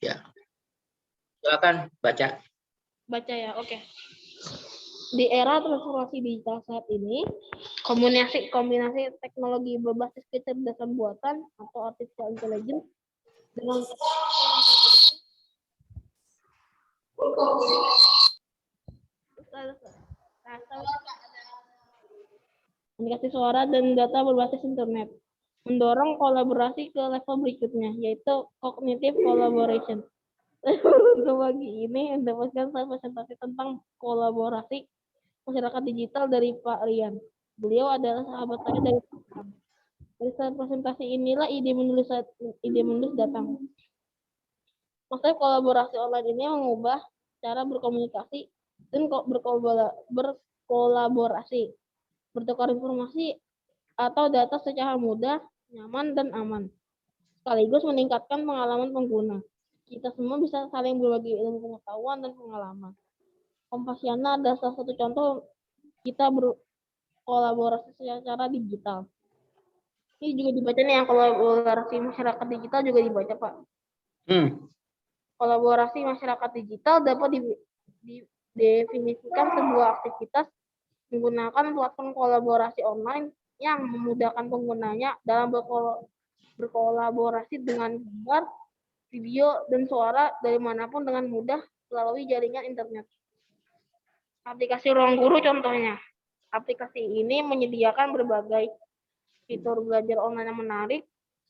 Ya. Silakan baca. Baca ya, oke. Di era transformasi digital saat ini, kombinasi teknologi berbasis kecerdasan buatan atau artificial intelligence dengan komunikasi suara dan data berbasis internet mendorong kolaborasi ke level berikutnya, yaitu cognitive collaboration. Untuk bagi ini mendapatkan presentasi tentang kolaborasi masyarakat digital dari Pak Rian. Beliau adalah sahabat saya dari Vietnam. Dari presentasi inilah ide menulis datang. Maksudnya kolaborasi online ini mengubah cara berkomunikasi dan berkolaborasi, bertukar informasi atau data secara mudah, nyaman, dan aman. Sekaligus meningkatkan pengalaman pengguna. Kita semua bisa saling berbagi ilmu pengetahuan dan pengalaman. Kompasiana adalah salah satu contoh kita berkolaborasi secara digital. Ini juga dibaca nih yang kolaborasi masyarakat digital juga dibaca, Pak. Kolaborasi masyarakat digital dapat didefinisikan sebuah aktivitas menggunakan platform kolaborasi online yang memudahkan penggunanya dalam berkolaborasi dengan gambar, video, dan suara dari manapun dengan mudah melalui jaringan internet. Aplikasi Ruang Guru contohnya. Aplikasi ini menyediakan berbagai fitur belajar online yang menarik,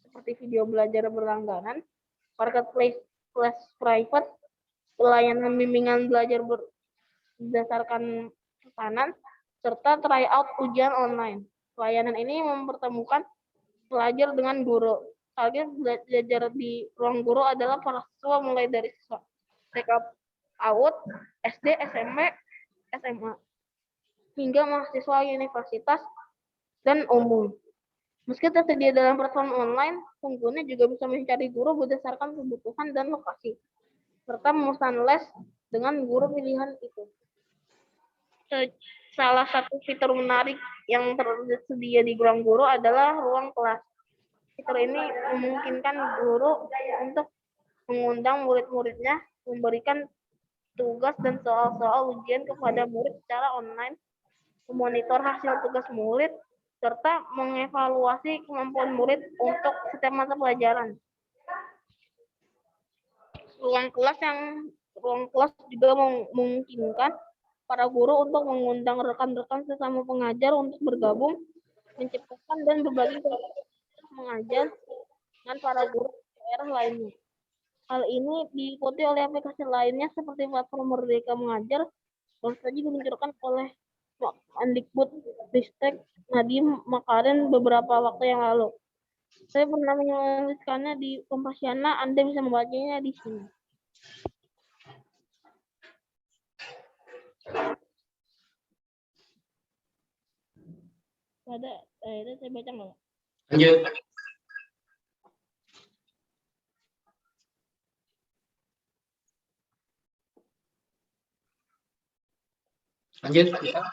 seperti video belajar berlangganan, marketplace private, pelayanan bimbingan belajar berdasarkan pesanan, serta tryout ujian online. Pelayanan ini mempertemukan pelajar dengan guru. Target belajar di Ruang Guru adalah para siswa mulai dari siswa TK PAUD, SD, SMP, SMA, hingga mahasiswa universitas dan umum. Meski tersedia dalam platform online, pengguna juga bisa mencari guru berdasarkan kebutuhan dan lokasi, serta memesan les dengan guru pilihan itu. Salah satu fitur menarik yang tersedia di Ruang Guru adalah ruang kelas. Fitur ini memungkinkan guru untuk mengundang murid-muridnya, memberikan tugas dan soal-soal ujian kepada murid secara online, memonitor hasil tugas murid, serta mengevaluasi kemampuan murid untuk setiap mata pelajaran. Ruang kelas juga memungkinkan para guru untuk mengundang rekan-rekan sesama pengajar untuk bergabung, menciptakan dan berbagi mengajar dengan para guru daerah lainnya. Hal ini diikuti oleh aplikasi lainnya seperti platform Merdeka Mengajar, baru saja diluncurkan oleh Mendikbud Ristek Nadiem Makarim beberapa waktu yang lalu. Saya pernah menuliskannya di Kompasiana, Anda bisa membacanya di sini. Ada, saya baca nggak? Lanjut. Lanjut. Ya.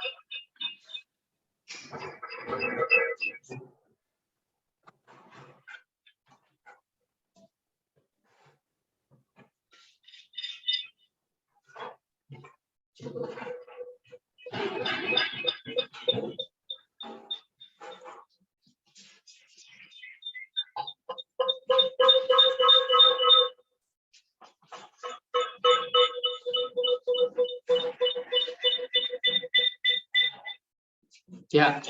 Ya.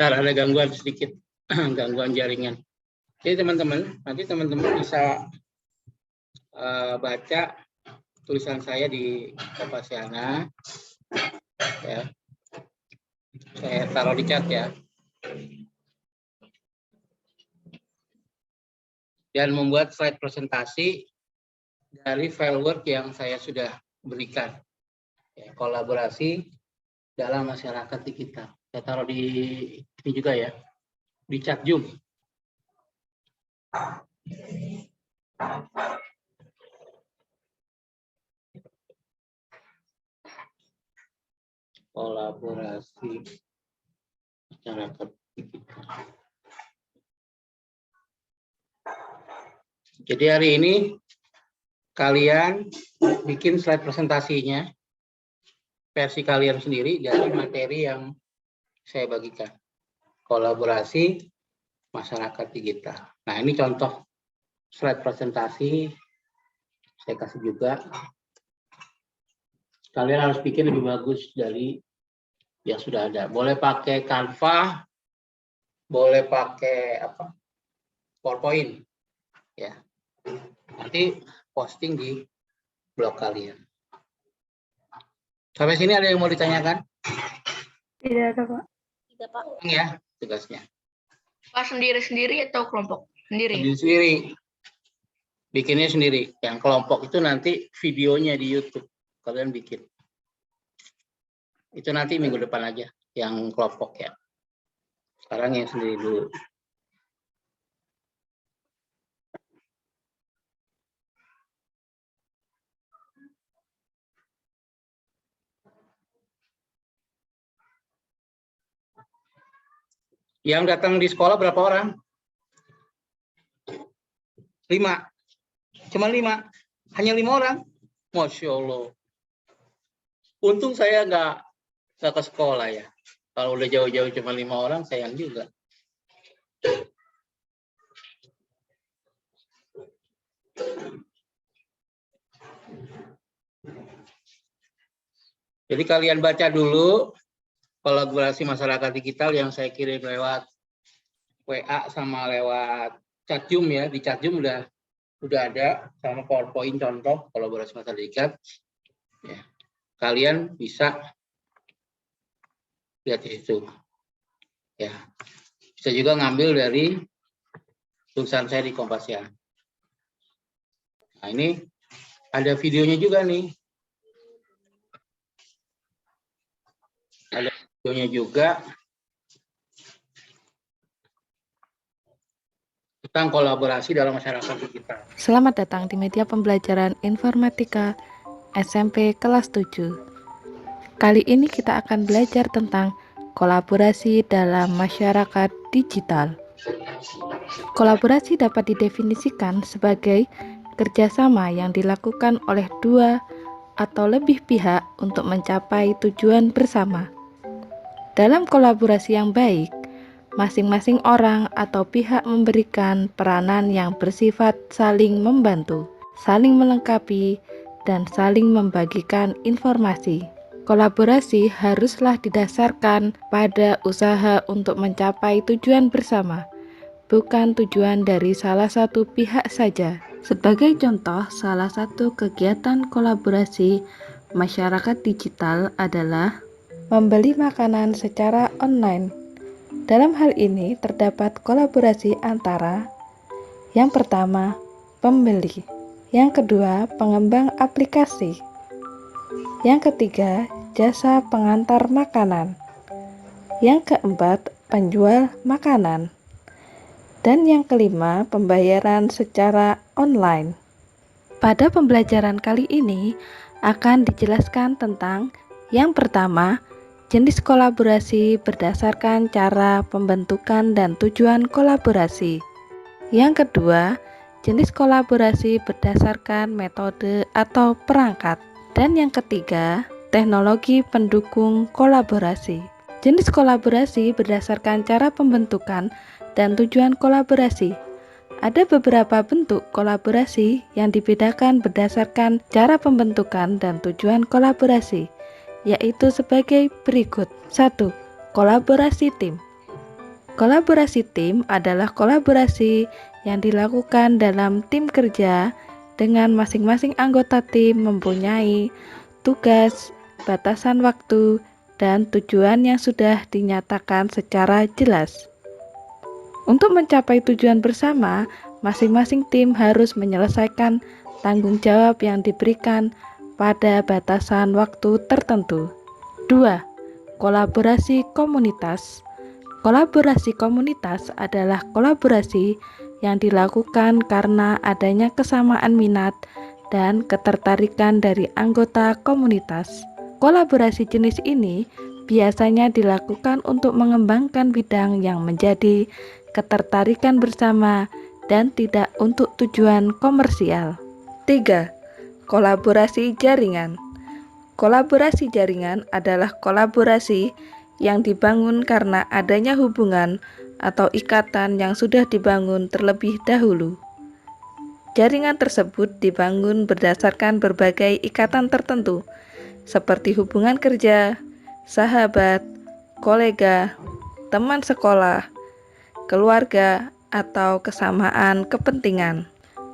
Ntar ada gangguan sedikit, gangguan jaringan. Jadi teman-teman, nanti teman-teman bisa baca tulisan saya di Kompasiana. Ya. Saya taruh di chat ya. Dan membuat slide presentasi dari file Word yang saya sudah berikan. Ya, kolaborasi dalam masyarakat digital. Saya taruh di ini juga ya, di chat Zoom. kolaborasi masyarakat digital. Jadi hari ini kalian bikin slide presentasinya, versi kalian sendiri dari materi yang saya bagikan. Kolaborasi masyarakat digital. Nah, ini contoh slide presentasi. Saya kasih juga. Kalian harus bikin lebih bagus dari yang sudah ada. Boleh pakai Canva, boleh pakai PowerPoint. Ya. Nanti posting di blog kalian. Sampai sini ada yang mau ditanyakan? Tidak ada, Pak. Tidak, Pak. Ya, tugasnya. Pak sendiri-sendiri atau kelompok? Sendiri. Sendiri. Bikinnya sendiri. Yang kelompok itu nanti videonya di YouTube. Kalian bikin. Itu nanti minggu depan aja. Yang kelompok ya. Sekarang yang sendiri dulu. Yang datang di sekolah berapa orang? 5. Cuma 5. Hanya 5 orang. Masya Allah. Untung saya nggak ke sekolah ya. Kalau udah jauh-jauh cuma 5 orang, sayang juga. Jadi kalian baca dulu kolaborasi masyarakat digital yang saya kirim lewat WA sama lewat Chatjoom ya. Di Chatjoom udah ada sama PowerPoint contoh kolaborasi masyarakat digital. Ya. Kalian bisa lihat di situ. Ya. Bisa juga ngambil dari tulisan saya di Kompasian. Nah, ini ada videonya juga nih. Ada videonya juga tentang kolaborasi dalam masyarakat digital. Selamat datang di media pembelajaran informatika SMP kelas 7. Kali ini kita akan belajar tentang kolaborasi dalam masyarakat digital. Kolaborasi dapat didefinisikan sebagai kerjasama yang dilakukan oleh 2 atau lebih pihak untuk mencapai tujuan bersama. Dalam kolaborasi yang baik, masing-masing orang atau pihak memberikan peranan yang bersifat saling membantu, saling melengkapi, dan saling membagikan informasi. Kolaborasi haruslah didasarkan pada usaha untuk mencapai tujuan bersama, bukan tujuan dari salah satu pihak saja. Sebagai contoh, salah satu kegiatan kolaborasi masyarakat digital adalah membeli makanan secara online. Dalam hal ini terdapat kolaborasi antara yang pertama, pembeli, yang kedua, pengembang aplikasi, yang ketiga, jasa pengantar makanan, yang keempat, penjual makanan, dan yang kelima, pembayaran secara online. Pada pembelajaran kali ini akan dijelaskan tentang yang pertama, jenis kolaborasi berdasarkan cara pembentukan dan tujuan kolaborasi. Yang kedua, jenis kolaborasi berdasarkan metode atau perangkat. Dan yang ketiga, teknologi pendukung kolaborasi. Jenis kolaborasi berdasarkan cara pembentukan dan tujuan kolaborasi. Ada beberapa bentuk kolaborasi yang dibedakan berdasarkan cara pembentukan dan tujuan kolaborasi, yaitu sebagai berikut. 1. Kolaborasi tim. Kolaborasi tim adalah kolaborasi yang dilakukan dalam tim kerja dengan masing-masing anggota tim mempunyai tugas, batasan waktu, dan tujuan yang sudah dinyatakan secara jelas. Untuk mencapai tujuan bersama, masing-masing tim harus menyelesaikan tanggung jawab yang diberikan pada batasan waktu tertentu. 2. Kolaborasi komunitas. Kolaborasi komunitas adalah kolaborasi yang dilakukan karena adanya kesamaan minat dan ketertarikan dari anggota komunitas. Kolaborasi jenis ini biasanya dilakukan untuk mengembangkan bidang yang menjadi ketertarikan bersama dan tidak untuk tujuan komersial. 3. Kolaborasi jaringan. Kolaborasi jaringan adalah kolaborasi yang dibangun karena adanya hubungan atau ikatan yang sudah dibangun terlebih dahulu. Jaringan tersebut dibangun berdasarkan berbagai ikatan tertentu, seperti hubungan kerja, sahabat, kolega, teman sekolah, keluarga, atau kesamaan kepentingan.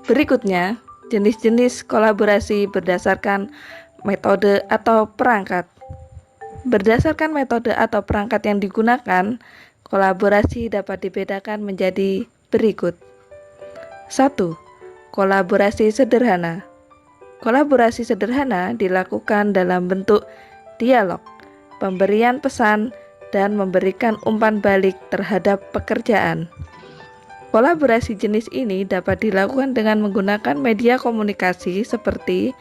Berikutnya, jenis-jenis kolaborasi berdasarkan metode atau perangkat. Berdasarkan metode atau perangkat yang digunakan, kolaborasi dapat dibedakan menjadi berikut. 1. Kolaborasi sederhana. Kolaborasi sederhana dilakukan dalam bentuk dialog, pemberian pesan, dan memberikan umpan balik terhadap pekerjaan. Kolaborasi jenis ini dapat dilakukan dengan menggunakan media komunikasi seperti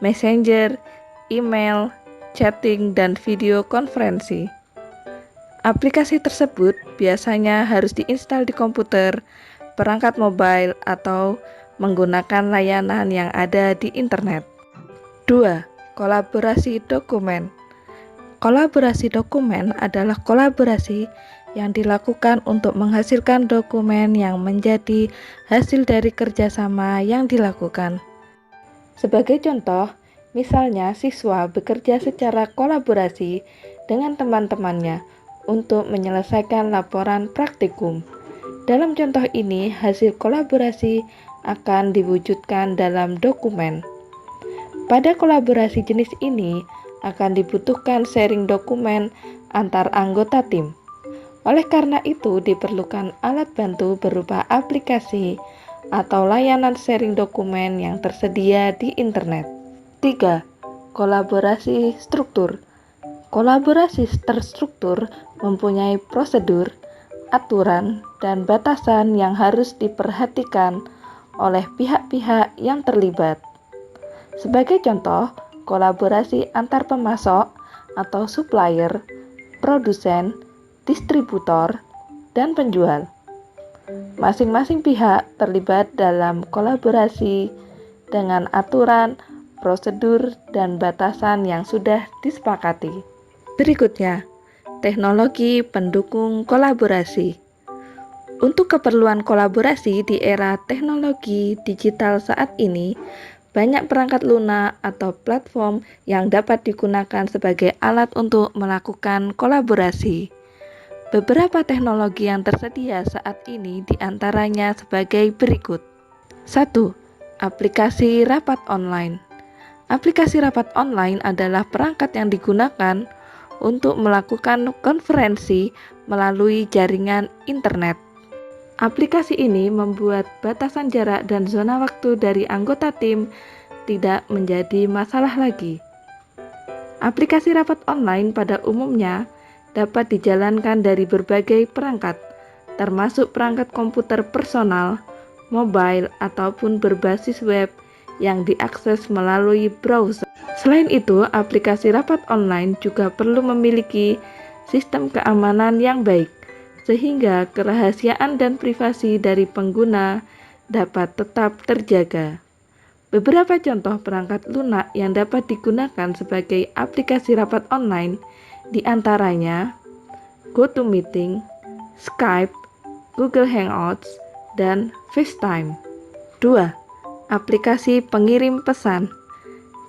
messenger, email, chatting, dan video konferensi. Aplikasi tersebut biasanya harus diinstal di komputer, perangkat mobile, atau menggunakan layanan yang ada di internet. 2. Kolaborasi dokumen. Kolaborasi dokumen adalah kolaborasi yang dilakukan untuk menghasilkan dokumen yang menjadi hasil dari kerjasama yang dilakukan. Sebagai contoh, misalnya siswa bekerja secara kolaborasi dengan teman-temannya untuk menyelesaikan laporan praktikum. Dalam contoh ini, hasil kolaborasi akan diwujudkan dalam dokumen. Pada kolaborasi jenis ini akan dibutuhkan sharing dokumen antar anggota tim. Oleh karena itu, diperlukan alat bantu berupa aplikasi atau layanan sharing dokumen yang tersedia di internet. 3. Kolaborasi struktur. Kolaborasi terstruktur mempunyai prosedur, aturan, dan batasan yang harus diperhatikan oleh pihak-pihak yang terlibat. Sebagai contoh, kolaborasi antar pemasok atau supplier, produsen, distributor, dan penjual. Masing-masing pihak terlibat dalam kolaborasi dengan aturan, prosedur, dan batasan yang sudah disepakati. Berikutnya, teknologi pendukung kolaborasi. Untuk keperluan kolaborasi di era teknologi digital saat ini, banyak perangkat lunak atau platform yang dapat digunakan sebagai alat untuk melakukan kolaborasi. Beberapa teknologi yang tersedia saat ini diantaranya sebagai berikut. 1. Aplikasi rapat online. Aplikasi rapat online adalah perangkat yang digunakan untuk melakukan konferensi melalui jaringan internet. Aplikasi ini membuat batasan jarak dan zona waktu dari anggota tim tidak menjadi masalah lagi. Aplikasi rapat online pada umumnya dapat dijalankan dari berbagai perangkat, termasuk perangkat komputer personal, mobile, ataupun berbasis web yang diakses melalui browser. Selain itu, aplikasi rapat online juga perlu memiliki sistem keamanan yang baik, sehingga kerahasiaan dan privasi dari pengguna dapat tetap terjaga. Beberapa contoh perangkat lunak yang dapat digunakan sebagai aplikasi rapat online diantaranya GoToMeeting, Skype, Google Hangouts, dan FaceTime. 2. Aplikasi pengirim pesan.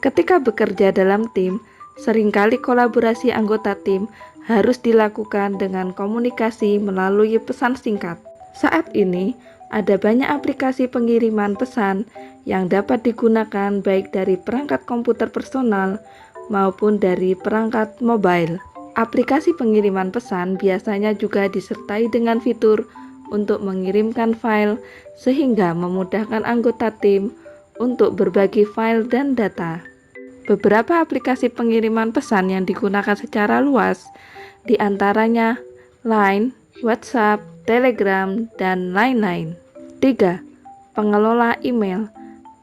Ketika bekerja dalam tim, seringkali kolaborasi anggota tim harus dilakukan dengan komunikasi melalui pesan singkat. Saat ini, ada banyak aplikasi pengiriman pesan yang dapat digunakan baik dari perangkat komputer personal maupun dari perangkat mobile. Aplikasi pengiriman pesan biasanya juga disertai dengan fitur untuk mengirimkan file sehingga memudahkan anggota tim untuk berbagi file dan data. Beberapa aplikasi pengiriman pesan yang digunakan secara luas diantaranya Line, WhatsApp, Telegram, dan lain-lain. 3. Pengelola email.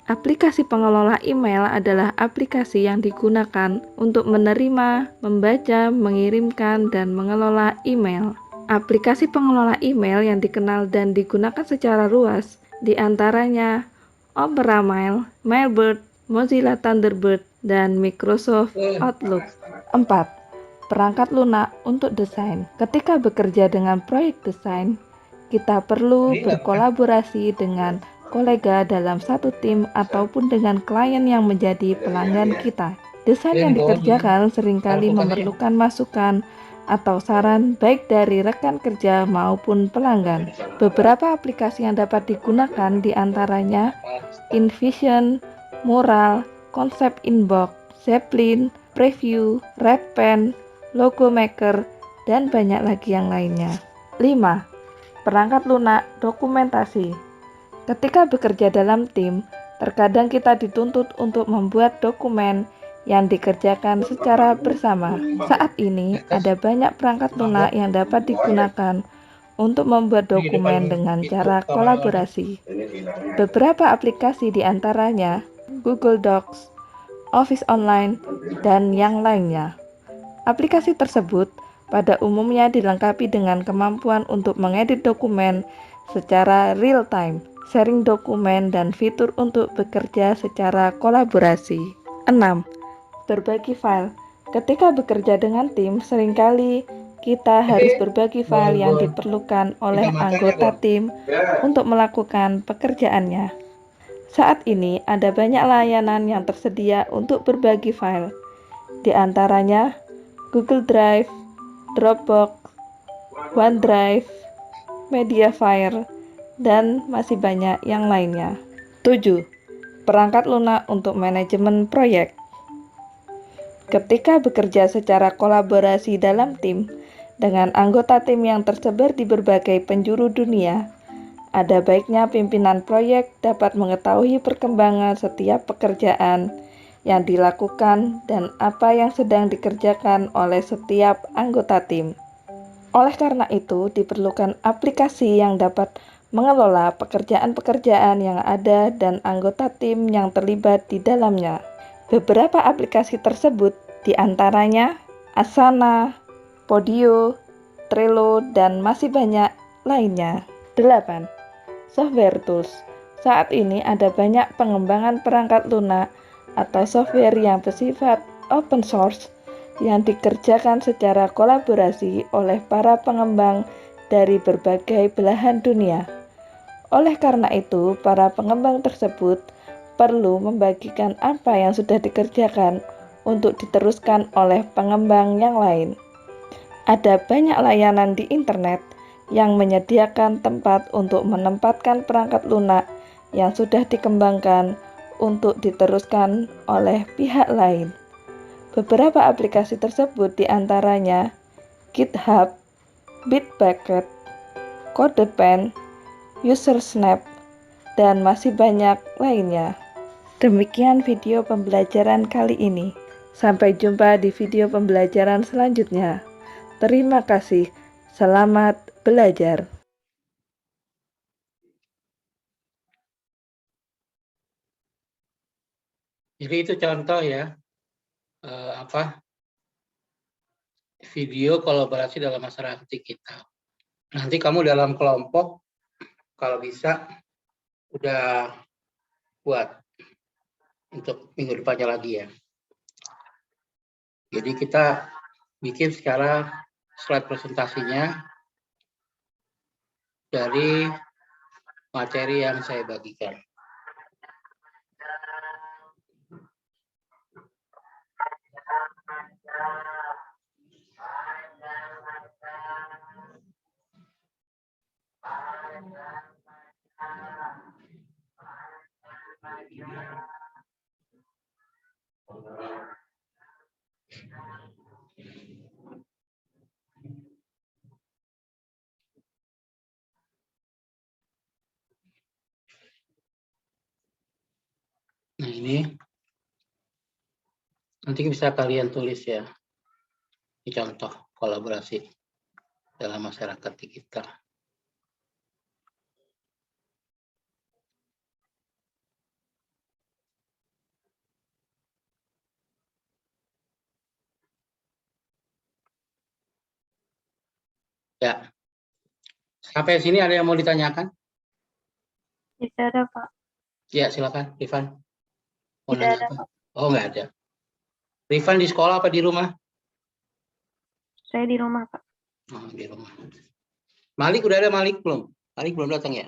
Aplikasi pengelola email adalah aplikasi yang digunakan untuk menerima, membaca, mengirimkan, dan mengelola email. Aplikasi pengelola email yang dikenal dan digunakan secara luas diantaranya Opera Mail, Mailbird, Mozilla Thunderbird, dan Microsoft Outlook. 4. Perangkat lunak untuk desain. Ketika bekerja dengan proyek desain, kita perlu berkolaborasi dengan kolega dalam satu tim ataupun dengan klien yang menjadi pelanggan kita. Desain yang dikerjakan seringkali memerlukan masukan atau saran baik dari rekan kerja maupun pelanggan. Beberapa aplikasi yang dapat digunakan diantaranya InVision, Mural, Concept Inbox, Zeppelin, Preview, Redpen, Logo Maker, dan banyak lagi yang lainnya. 5. Perangkat lunak dokumentasi. Ketika bekerja dalam tim, terkadang kita dituntut untuk membuat dokumen yang dikerjakan secara bersama. Saat ini, ada banyak perangkat lunak yang dapat digunakan untuk membuat dokumen dengan cara kolaborasi. Beberapa aplikasi diantaranya Google Docs, Office Online, dan yang lainnya. Aplikasi tersebut pada umumnya dilengkapi dengan kemampuan untuk mengedit dokumen secara real-time, sharing dokumen, dan fitur untuk bekerja secara kolaborasi. 6. Berbagi file. Ketika bekerja dengan tim, seringkali kita harus berbagi file yang diperlukan oleh anggota tim untuk melakukan pekerjaannya. Saat ini ada banyak layanan yang tersedia untuk berbagi file, di antaranya Google Drive, Dropbox, OneDrive, Mediafire, dan masih banyak yang lainnya. 7. Perangkat lunak untuk manajemen proyek. Ketika bekerja secara kolaborasi dalam tim dengan anggota tim yang tersebar di berbagai penjuru dunia, ada baiknya pimpinan proyek dapat mengetahui perkembangan setiap pekerjaan yang dilakukan dan apa yang sedang dikerjakan oleh setiap anggota tim. Oleh karena itu, diperlukan aplikasi yang dapat mengelola pekerjaan-pekerjaan yang ada dan anggota tim yang terlibat di dalamnya. Beberapa aplikasi tersebut diantaranya Asana, Podio, Trello, dan masih banyak lainnya. 8. Software tools. Saat ini ada banyak pengembangan perangkat lunak atau software yang bersifat open source yang dikerjakan secara kolaborasi oleh para pengembang dari berbagai belahan dunia. Oleh karena itu, para pengembang tersebut perlu membagikan apa yang sudah dikerjakan untuk diteruskan oleh pengembang yang lain. Ada banyak layanan di internet yang menyediakan tempat untuk menempatkan perangkat lunak yang sudah dikembangkan untuk diteruskan oleh pihak lain. Beberapa aplikasi tersebut diantaranya GitHub, Bitbucket, CodePen, Usersnap, dan masih banyak lainnya. Demikian video pembelajaran kali ini. Sampai jumpa di video pembelajaran selanjutnya. Terima kasih. Selamat belajar. Jadi itu contoh ya, video kolaborasi dalam masyarakat kita. Nanti kamu dalam kelompok, kalau bisa, udah buat untuk minggu depannya lagi ya. Jadi kita bikin sekarang slide presentasinya dari materi yang saya bagikan. Nah ini nanti bisa kalian tulis ya, ini contoh kolaborasi dalam masyarakat digital. Ya. Sampai sini ada yang mau ditanyakan? Tidak ada, Pak. Ya, silakan, Rifan. Mau Tidak nanya ada, apa? Pak. Oh, nggak ada. Rifan di sekolah apa di rumah? Saya di rumah, Pak. Oh, di rumah. Malik udah ada Malik belum? Malik belum datang ya?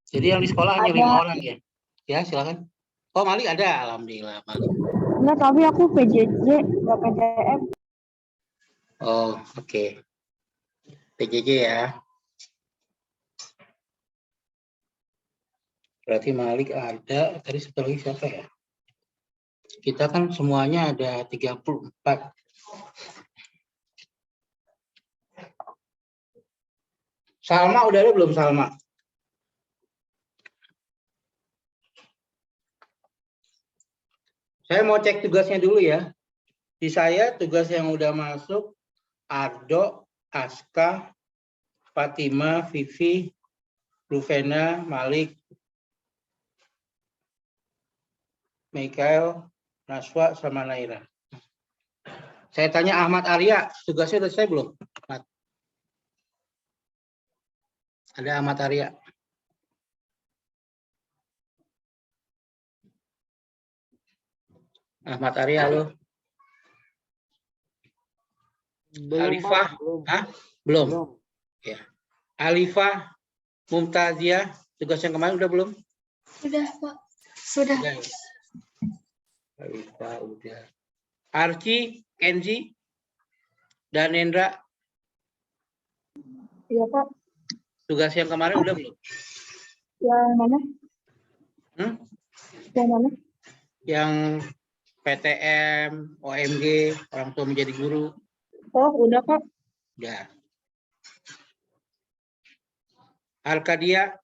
Jadi yang di sekolah hanya 5 orang ya? Ya, silakan. Oh, Malik ada. Alhamdulillah, Malik. Enggak, tapi aku PJJ, nggak PTM. Oh, oke. PJJ ya. Berarti Malik ada. Tadi satu lagi siapa ya? Kita kan semuanya ada 34. Salma udah ada belum, Salma? Saya mau cek tugasnya dulu ya. Di saya tugas yang udah masuk Ardo, Aska, Fatima, Vivi, Ruvena, Malik, Mikael, Naswa, sama Naira. Saya tanya Ahmad Arya, tugasnya udah selesai belum? Ahmad. Ada Ahmad Arya. Ahmad Arya, halo. Alifah, Hah? Belum. Ya. Alifah, Mumtazia, tugas yang kemarin udah belum? Sudah, Pak. Sudah. Udah. Alifah udah. Archie, Kenzi, dan Endra, Iya, Pak. tugas yang kemarin udah belum? Yang mana? Hmm? Yang mana? Yang PTM, OMG, orang tua menjadi guru, Oh, udah, Pak. udah. Arkadia,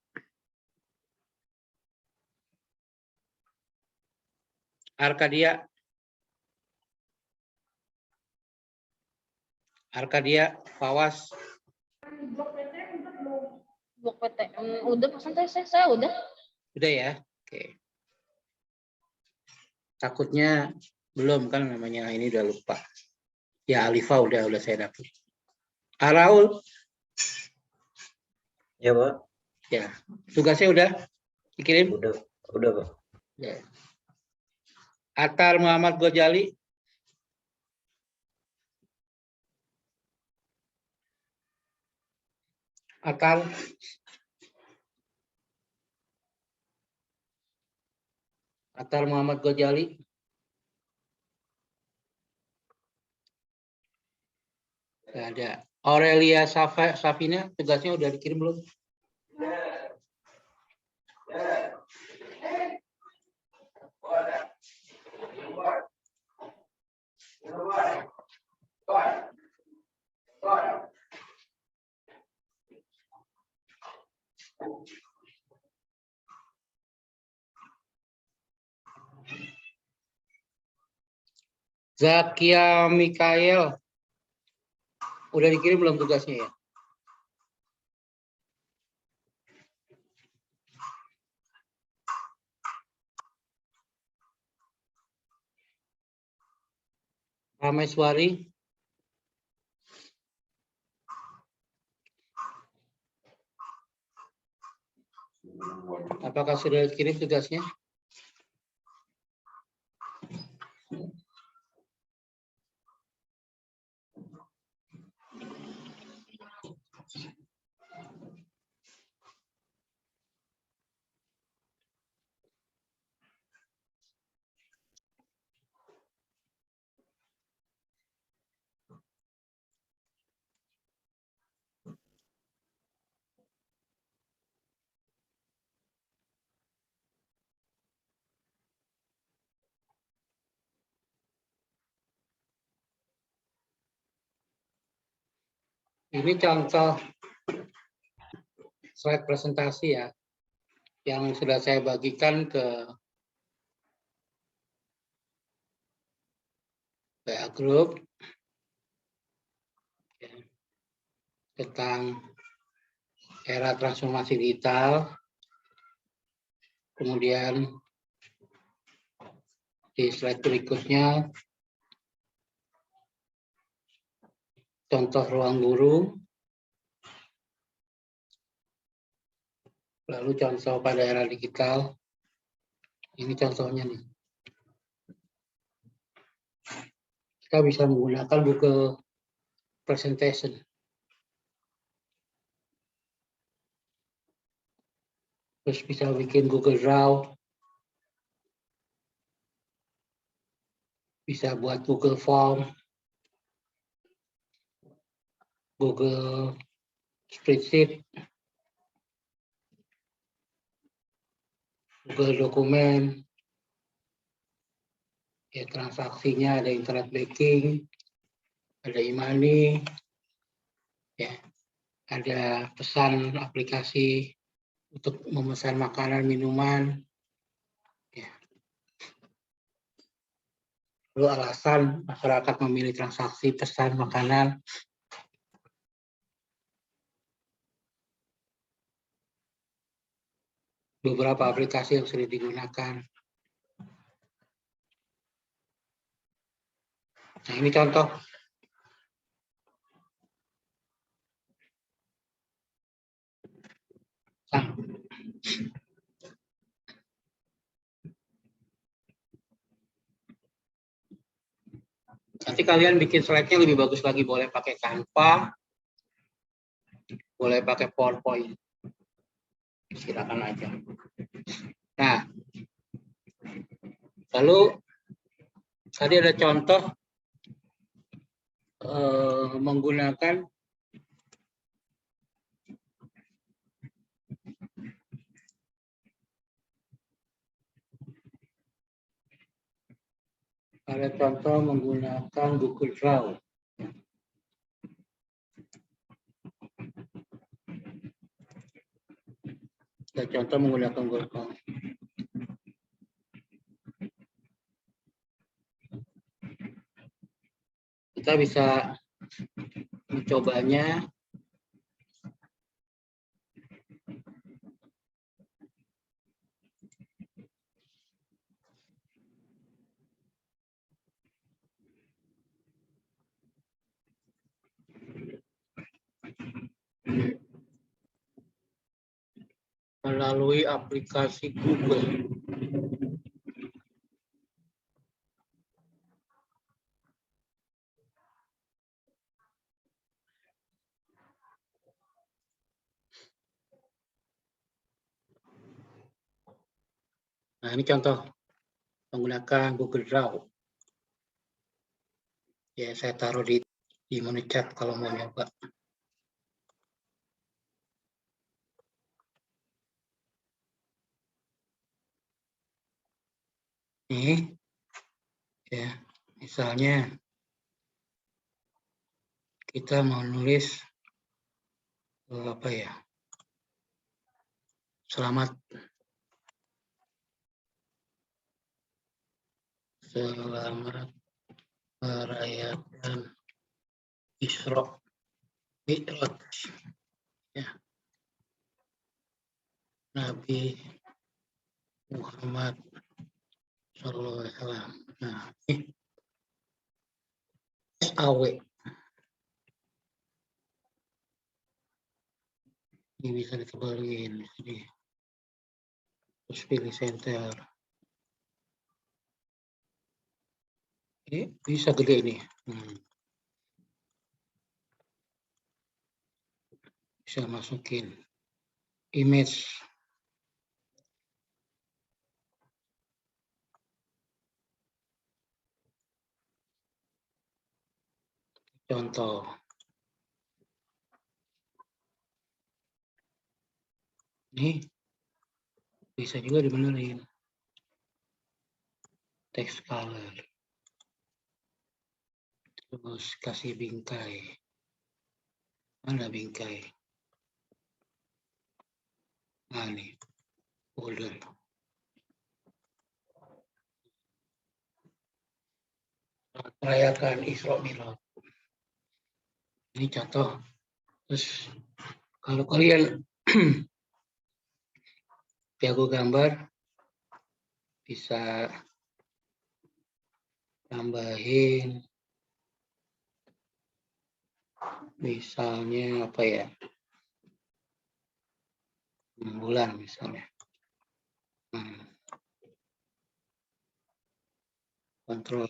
Fawas, Blok PTM udah pesan saya udah. udah ya? Oke. Takutnya belum kan namanya ini udah lupa. Ya Alifa udah saya dapet. Araul, Ya, Pak. ya. Tugasnya udah dikirim? Udah, Pak. Ya. Atar Muhammad Gojali, Atar Muhammad Gojali. Nggak ada. Aurelia Safina, tugasnya udah dikirim belum? Zakia Mikael, udah dikirim belum tugasnya ya? Rameswari, apakah sudah dikirim tugasnya? Ini contoh slide presentasi ya, yang sudah saya bagikan ke WA Group tentang era transformasi digital. Kemudian di slide berikutnya contoh ruang guru, lalu contoh pada era digital. Ini contohnya nih. Kita bisa menggunakan Google Presentation. Terus bisa bikin Google Drive. Bisa buat Google Form, Google Spreadsheet, Google Dokumen, ya transaksinya ada internet banking, ada e-money, ya ada pesan aplikasi untuk memesan makanan minuman, ya. Lalu alasan masyarakat memilih transaksi pesan makanan. Beberapa aplikasi yang sering digunakan. Nah, ini contoh. Nah, nanti kalian bikin slide-nya lebih bagus lagi, boleh pakai Canva, boleh pakai PowerPoint. Silakan aja. Nah, lalu tadi ada contoh menggunakan Google Drive. Ada contoh menggunakan Google Drive. Kita bisa mencobanya. Melalui aplikasi Google. Nah, ini contoh menggunakan Google Drive. Ya, saya taruh di menu chat kalau mau nyoba. Ini, ya, misalnya kita mau nulis apa ya? Selamat merayakan Isra Mi'raj, ya, Nabi Muhammad Sallallahu Alaihi Wasallam. Nah, ini SAW. Ini bisa ditebalin di sini. Terus pilih center. Ini bisa gede ini. Bisa masukin image. Contoh. Ini bisa juga dibenerin. Text color. Terus kasih bingkai. Mana bingkai? Nah, ini folder. Merayakan Isra Mi'raj. Ini contoh. Terus kalau kalian jago gambar, bisa tambahin Misalnya apa ya? 6 bulan misalnya. Kontrol.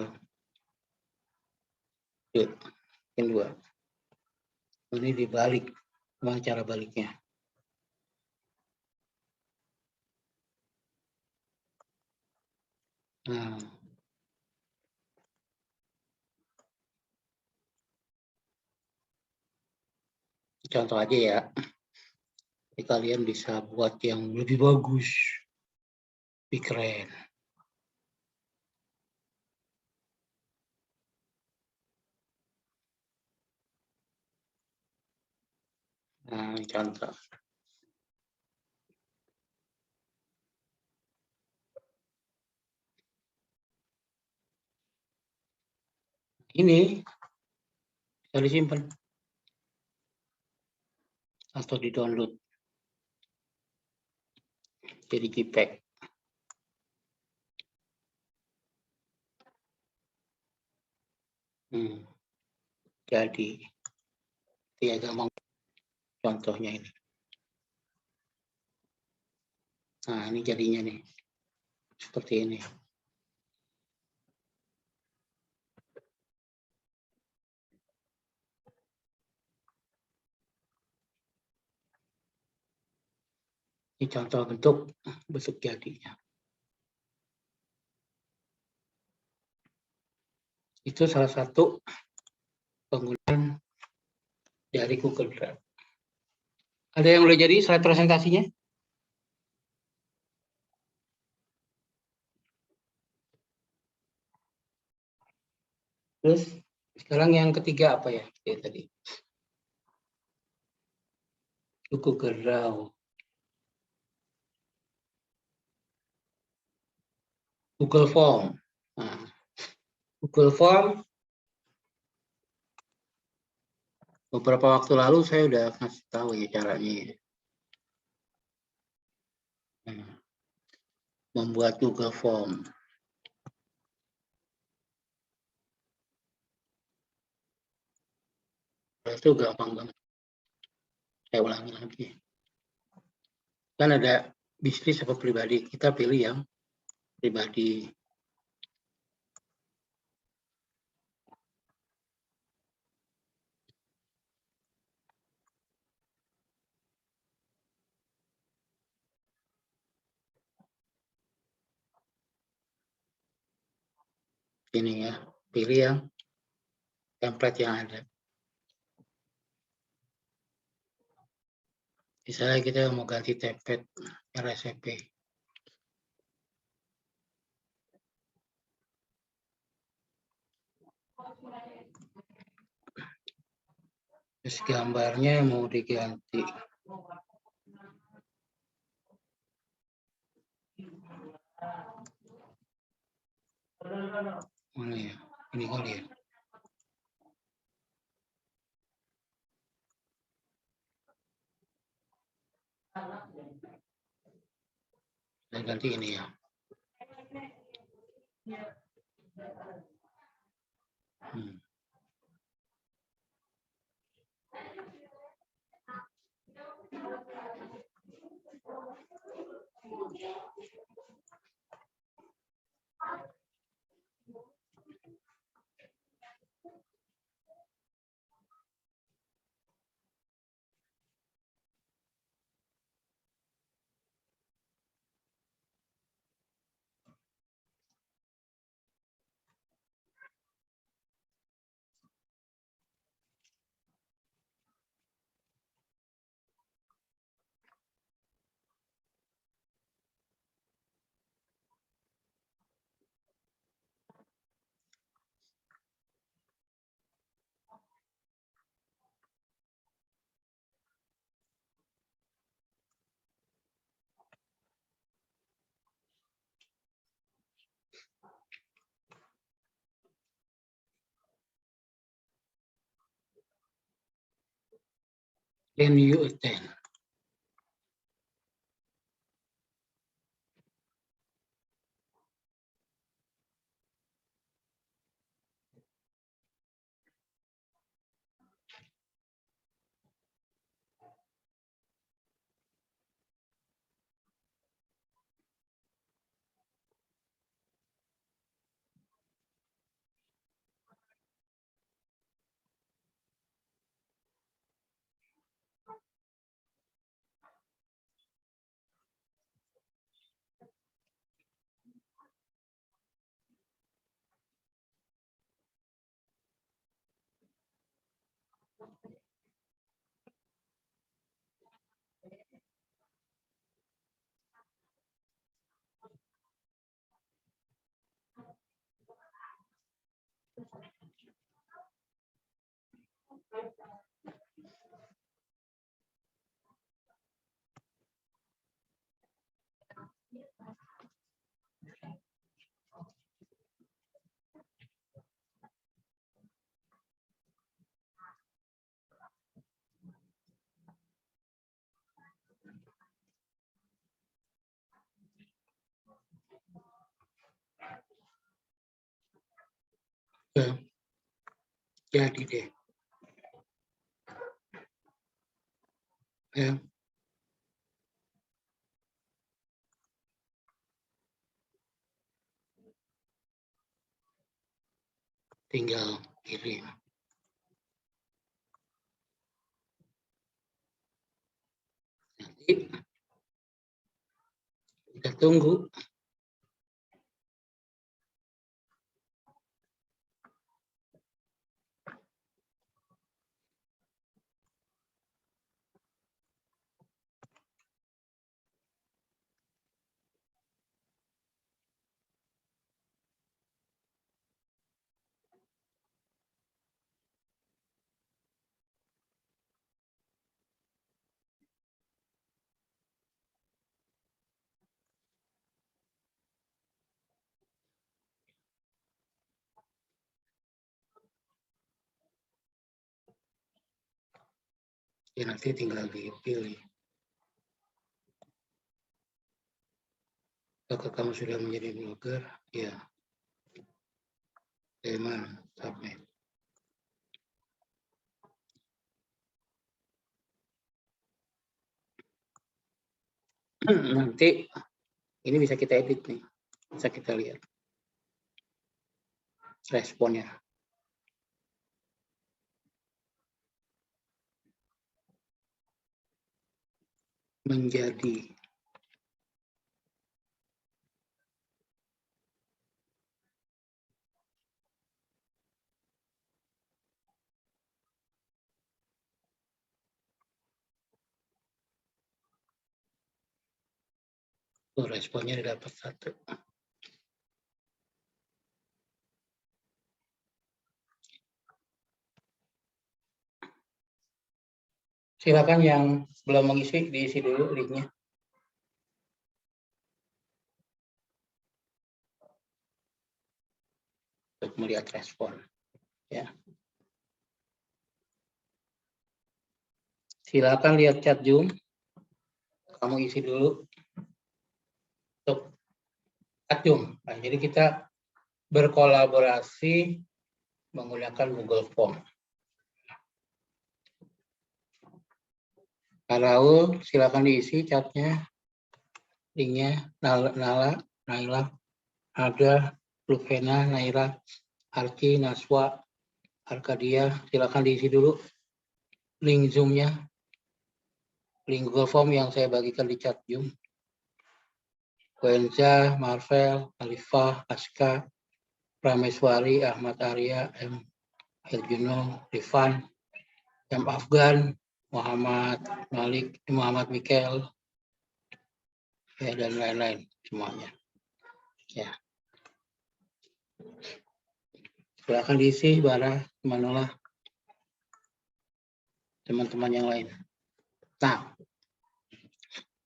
Yang 2. Ini dibalik. Gimana cara baliknya? Nah, contoh aja ya. Jadi kalian bisa buat yang lebih bagus, lebih keren. Nah, ini contoh. Ini bisa disimpan atau di-download jadi JPEG. Jadi ya gampang contohnya ini. Nah, ini jadinya nih seperti ini. Ini contoh bentuk jadinya. Itu salah satu penggunaan dari Google Drive. Ada yang udah jadi slide presentasinya? Terus sekarang yang ketiga apa ya? Ya tadi. Google Drive. Google Form. Nah, Google Form beberapa waktu lalu saya udah kasih tahu ya caranya. Membuat Google Form. Itu gampang banget. Saya ulangi lagi. Kan ada bisnis apa pribadi, kita pilih yang pribadi. Ini ya, pilih yang template yang ada. Misalnya kita mau ganti template RSVP. Terus gambarnya mau diganti. Mana ya? Ini kali ya. Saya ganti ini ya. Can you attend? Jadi deh. Ya. Tinggal kirim. Nanti kita tunggu. Ya, nanti tinggal dipilih. Apakah kamu sudah menjadi blogger? Ya. Mana? Submit. Nanti ini bisa kita edit nih. Bisa kita lihat responnya. Menjadi responnya dapat 1. Silakan yang belum mengisi, diisi dulu linknya. Untuk melihat respon. Ya. Silakan lihat chat Zoom. Kamu isi dulu. Untuk chat Zoom. Nah, jadi kita berkolaborasi menggunakan Google Form. Raul, silakan diisi chatnya, linknya. Nala, Naila, Ada, Luvena, Naira, Arki, Naswa, Arkadia, silakan diisi dulu link Zoom-nya, link Google Form yang saya bagikan di chat Zoom. Wenza, Marvel, Alifah, Aska, Prameswari, Ahmad Arya, M. Eljuno, Rifan, M. Afgan, Muhammad Malik, Muhammad Mikael, ya, dan lain-lain semuanya. Ya. Silakan diisi, Bara, Manola, teman-teman yang lain. Nah,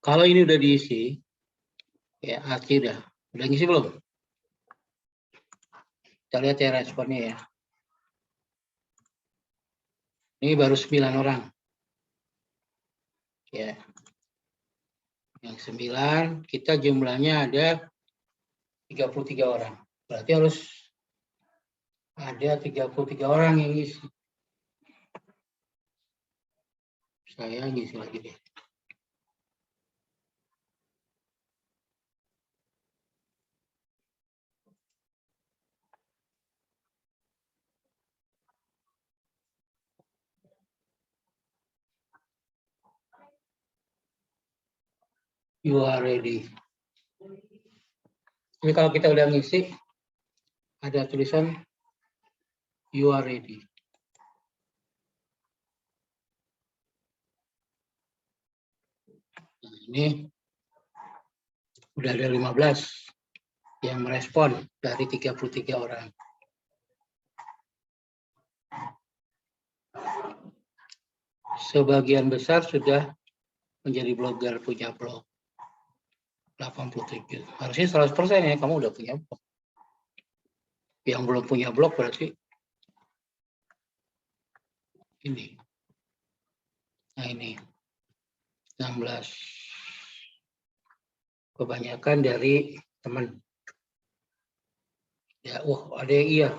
kalau ini udah diisi, ya, Arki udah ngisi belum? Kita lihat ya responnya ya. Ini baru 9 orang. Ya. Yang 9, kita jumlahnya ada 33 orang. Berarti harus ada 33 orang yang ngisi. Saya ngisi lagi deh. You are ready. Ini kalau kita udah ngisi, ada tulisan you are ready. Nah, ini udah ada 15 yang merespon dari 33 orang. sebagian besar sudah menjadi blogger, punya blog. 87. Harusnya 100% ya, kamu udah punya blog. Yang belum punya blog berarti ini. Nah ini. 16. Kebanyakan dari teman. Ya, ada yang iya.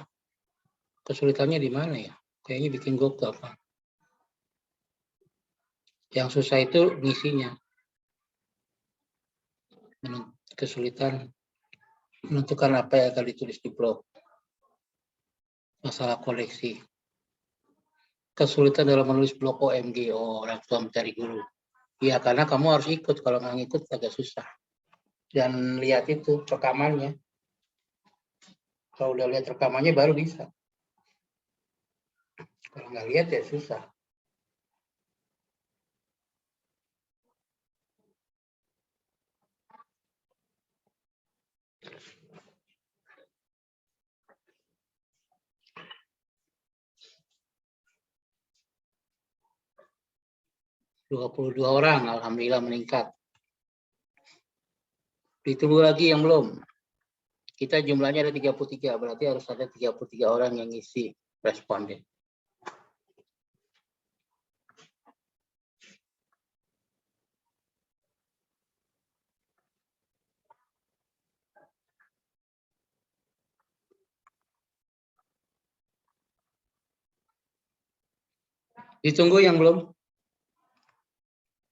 Kesulitannya di mana ya? Kayaknya bikin gue gampang. Yang susah itu ngisinya. Kesulitan menentukan apa yang akan ditulis di blog. Masalah koleksi. Kesulitan dalam menulis blog OMG, orang tua mencari guru. Ya, karena kamu harus ikut. Kalau nggak ngikut agak susah. Dan lihat itu rekamannya. Kalau udah lihat rekamannya baru bisa. Kalau nggak lihat ya susah. $22 orang, alhamdulillah meningkat. Ditunggu lagi yang belum. Kita jumlahnya ada 33, berarti harus ada 33 orang yang ngisi responden. Ditunggu yang belum.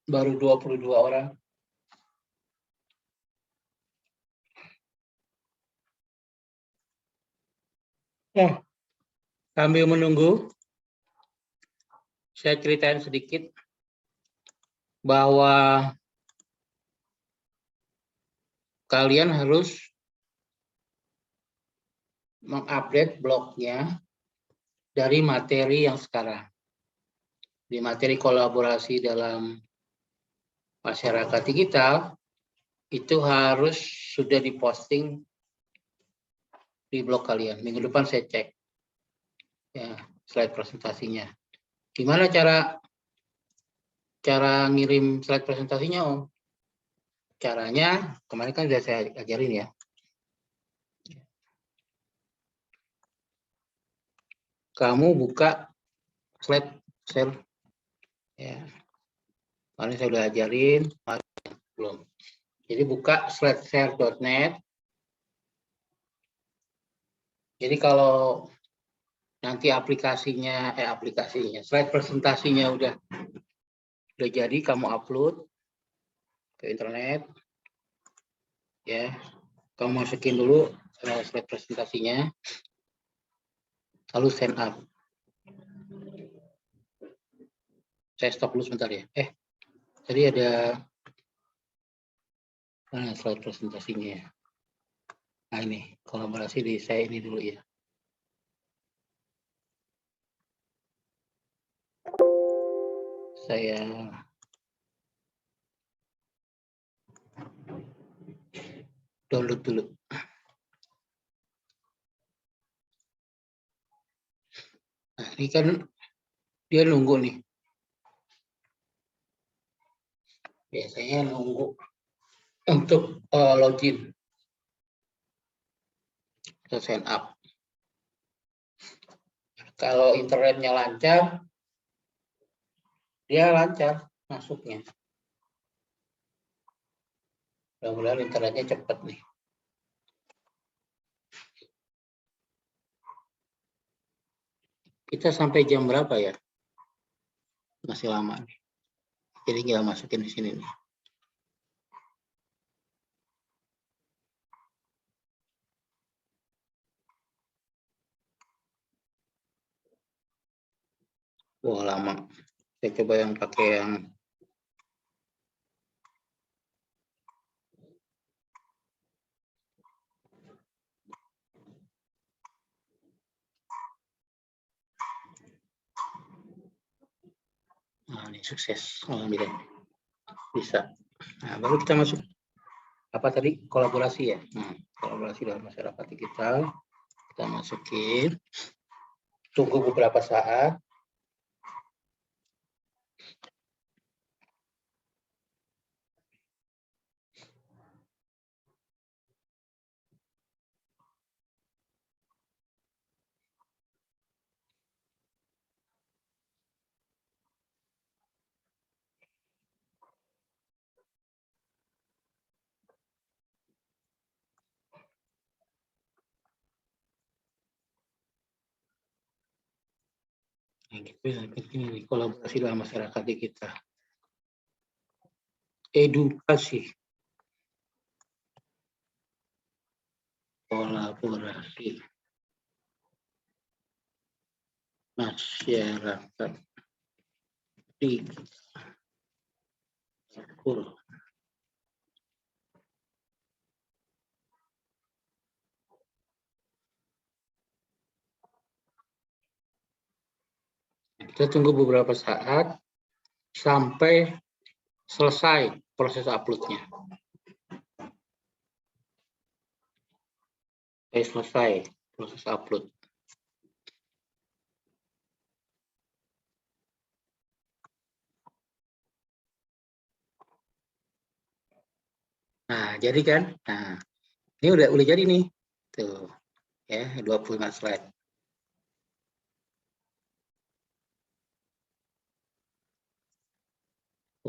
Baru 22 orang. Sambil menunggu, saya ceritain sedikit bahwa kalian harus mengupdate blognya dari materi yang sekarang. Di materi kolaborasi dalam masyarakat digital, itu harus sudah diposting di blog kalian. Minggu depan saya cek ya slide presentasinya. Gimana cara ngirim slide presentasinya, Om? Caranya kemarin kan sudah saya ajarin ya. Kamu buka slide share ya. Kemarin saya sudah ajarin, belum. Jadi buka slideshare.net. Jadi kalau nanti aplikasinya, slide presentasinya udah jadi, kamu upload ke internet, ya, kamu masukin dulu slide presentasinya, lalu send up. Saya stop dulu sebentar ya. Tadi ada slide presentasinya. Nah ini kolaborasi di saya ini dulu ya. Saya download dulu. Nah, ini kan dia nunggu nih. Biasanya nunggu untuk login atau sign up. Kalau internetnya lancar, dia lancar masuknya. Mudah-mudahan internetnya cepat nih. Kita sampai jam berapa ya? Masih lama nih. Jadi nggak masukin di sini nih. Wah, lama. Saya coba yang pakai yang ini sukses. Alhamdulillah. Bisa. Nah, baru kita masuk apa tadi? Kolaborasi ya. Kolaborasi dalam masyarakat digital. Kita masukin. Tunggu beberapa saat. Nah, gitu ya, ini kolaborasi dalam masyarakat di kita. Edukasi, kolaborasi masyarakat di kita. Kita tunggu beberapa saat sampai selesai proses uploadnya. Selesai proses upload. Nah, jadi kan? Nah, ini udah jadi nih. Tuh, ya, 25 slide.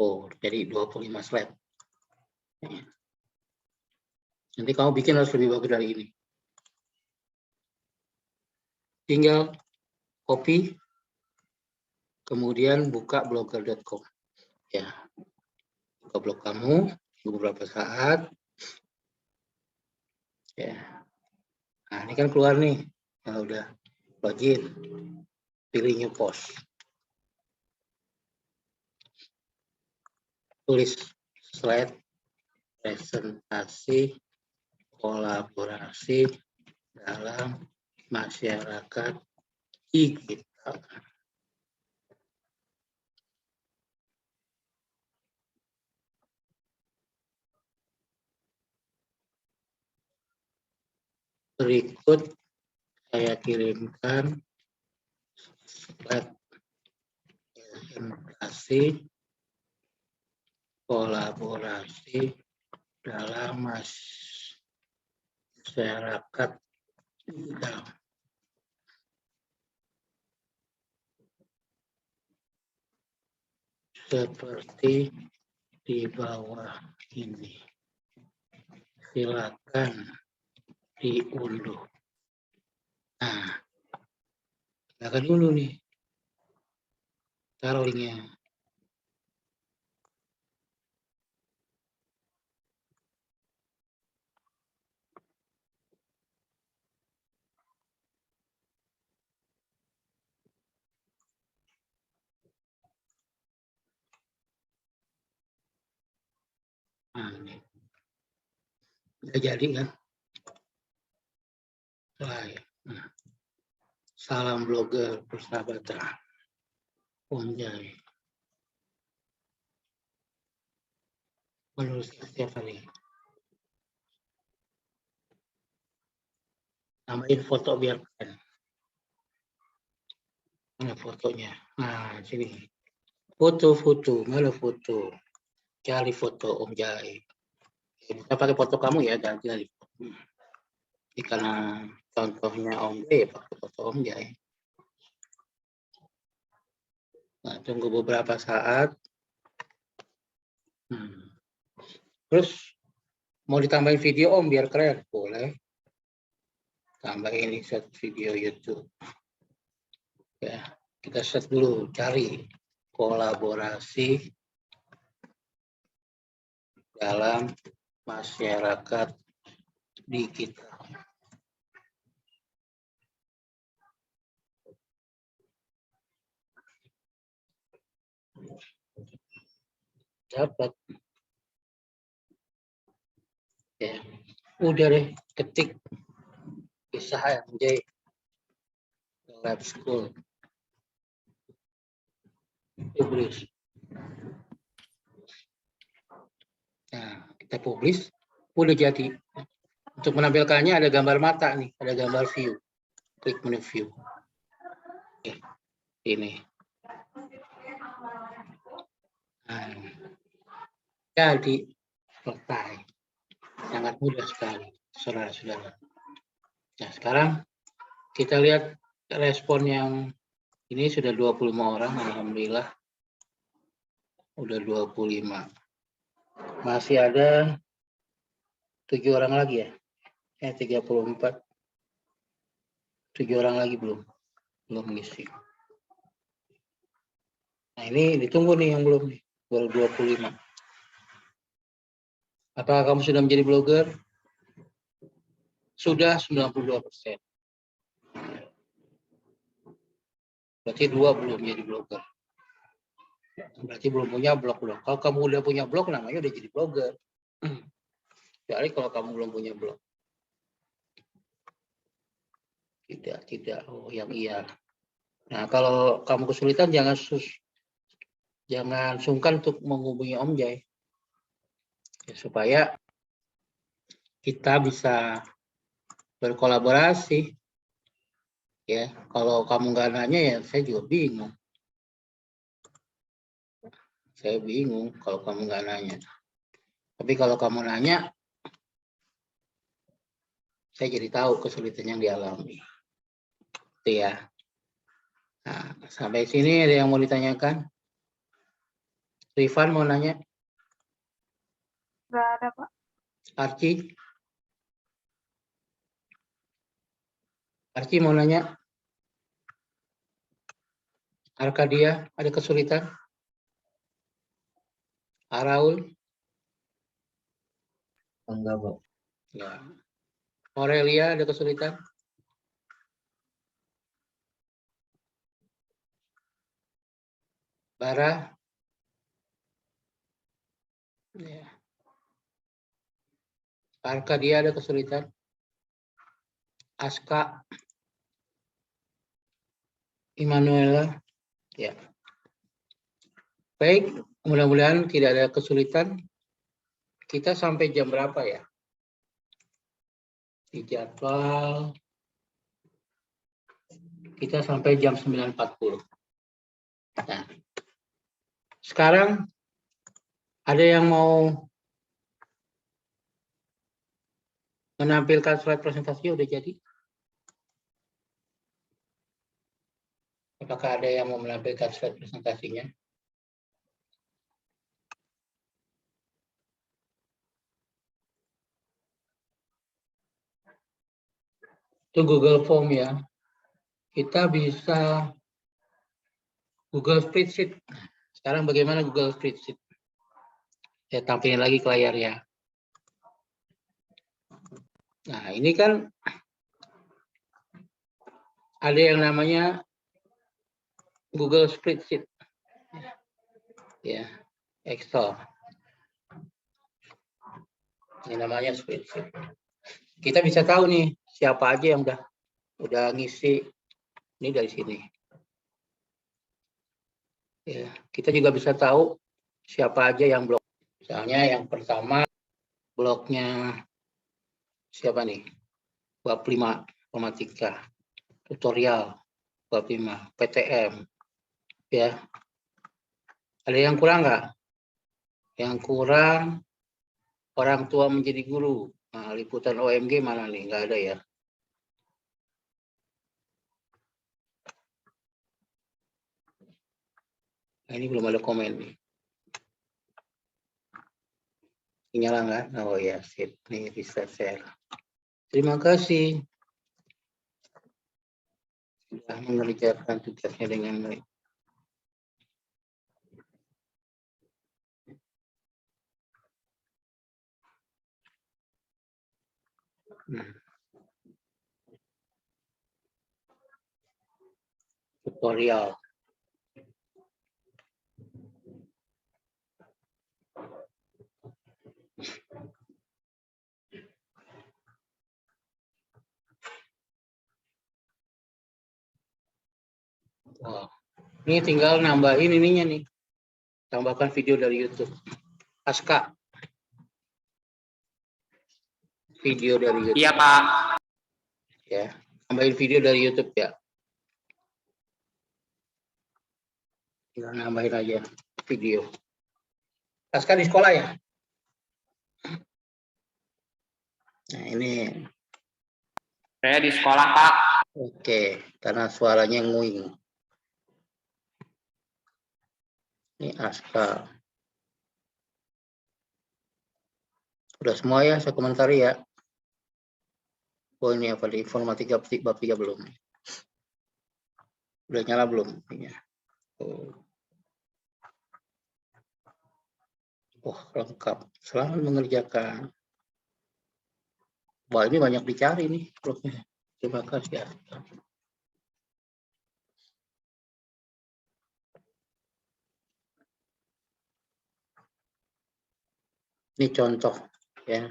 Oh, jadi 25 slide. Nanti kamu bikin harus lebih bagus dari ini. Tinggal copy, kemudian buka blogger.com. Ya, buka blog kamu beberapa saat. Ya, nah ini kan keluar nih. Nah, udah login, pilih new post, tulis slide presentasi kolaborasi dalam masyarakat digital. Berikut saya kirimkan slide presentasi kolaborasi dalam masyarakat digital. Seperti di bawah ini. Silakan diunduh. Nah, silakan dulu nih. Taruh linknya. Nah, ini. Udah jadi kan? Nah, salam blogger persahabatan. Ponjai. Menulis setiap hari. Tambahin foto biar keren. Mana fotonya? Nah, sini. Foto-foto, mana foto? Cari foto Om Jai. Kita pakai foto kamu ya, jangan cari. Karena contohnya Om Jai, pakai foto Om Jai. Nah, tunggu beberapa saat. Terus mau ditambahin video Om biar keren, boleh. Tambahin insert video YouTube. Ya, kita set dulu, cari kolaborasi dalam masyarakat digital. Dapat. Ya, udah deh, ketik kisah MJ Lab School. Publish. Nah, kita publish, udah jadi. Untuk menampilkannya ada gambar mata nih, ada gambar view. Klik menu view. Oke, ini. Nah, jadi selesai. Sangat mudah sekali, saudara-saudara. Nah, sekarang kita lihat respon yang ini sudah 25 orang, alhamdulillah. Udah 25. Masih ada 7 orang lagi ya? 34. 7 orang lagi belum ngisi. Nah, ini ditunggu nih yang belum nih, baru 25. Apakah kamu sudah menjadi blogger? Sudah 92%. Berarti 2 belum jadi blogger. Berarti belum punya blog. Kalau kamu udah punya blog, namanya udah jadi blogger. Kecuali kalau kamu belum punya blog. Tidak. Oh, yang iya. Nah, kalau kamu kesulitan, jangan sungkan untuk menghubungi Om Jai. Ya, supaya kita bisa berkolaborasi. Ya, kalau kamu nggak nanya, ya saya juga bingung. Saya bingung kalau kamu nggak nanya. Tapi kalau kamu nanya, saya jadi tahu kesulitan yang dialami. Itu ya. Nah, sampai sini ada yang mau ditanyakan? Rifan mau nanya? Nggak ada, Pak. Archie? Archie mau nanya? Arkadia, ada kesulitan? Araul? Enggak, Pak. Ya. Aurelia, ada kesulitan? Bara? Ya. Arkadia, ada kesulitan? Aska? Immanuela? Ya. Baik, mudah-mudahan tidak ada kesulitan. Kita sampai jam berapa ya? Di jadwal kita sampai jam 9.40. Nah, sekarang ada yang mau menampilkan slide presentasinya udah jadi? Apakah ada yang mau menampilkan slide presentasinya? Itu Google Form ya. Kita bisa Google Spreadsheet. Sekarang bagaimana Google Spreadsheet? Saya tampilin lagi ke layar ya. Nah, ini kan ada yang namanya Google Spreadsheet. Ya, Excel. Ini namanya spreadsheet. Kita bisa tahu nih siapa aja yang udah ngisi ini dari sini. Ya, kita juga bisa tahu siapa aja yang blok. Misalnya yang pertama bloknya siapa nih? Bab 5 informatika, tutorial, bab 5 PTM. Ya. Ada yang kurang nggak? Yang kurang orang tua menjadi guru. Nah, liputan OMG mana nih? Nggak ada ya. Nah, ini belum ada komen nih. Nyala nggak? Oh ya, sip. Nih bisa share. Terima kasih sudah mengerjakan tugasnya dengan baik. Tutorial. Wow. Ini tinggal nambahin ininya nih. Tambahkan video dari YouTube. Aska. Video dari YouTube. Iya, Pak. Ya, tambahin video dari YouTube ya. Tinggal nambahin aja video. Aska di sekolah ya? Nah, ini. Saya di sekolah, Pak. Oke, karena suaranya nguing. Ini Aska. Udah semua ya, saya komentari ya. Oh, ini apa di informatika bab 3 belum? Udah nyala belum? Oh. Wah, lengkap. Selalu mengerjakan. Wah, ini banyak dicari nih. Terima kasih ya. Ini contoh ya.